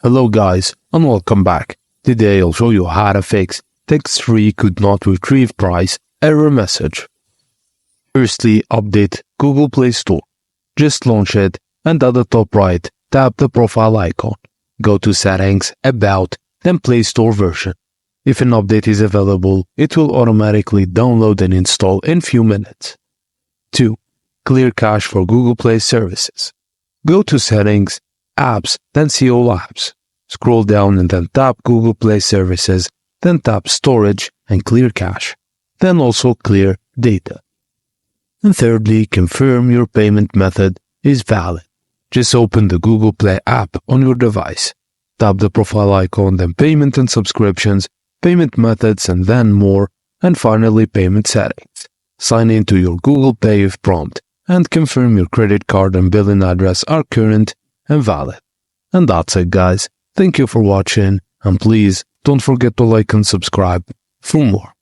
Hello guys and welcome back. Today I'll show you how to fix TextFree could not retrieve price error message. Firstly, update Google Play Store. Just launch it and at the top right, tap the profile icon. Go to Settings, About, then Play Store version. If an update is available, it will automatically download and install in few minutes. 2. Clear cache for Google Play services. Go to Settings, Apps, then see All Apps. Scroll down and then tap Google Play Services, then tap Storage and Clear Cache, then also Clear Data. And thirdly, confirm your payment method is valid. Just open the Google Play app on your device. Tap the profile icon, then Payment and Subscriptions, Payment Methods, and then More, and finally Payment Settings. Sign in to your Google Pay if prompt, and confirm your credit card and billing address are current and valid. And that's it guys. Thank you for watching and please don't forget to like and subscribe for more.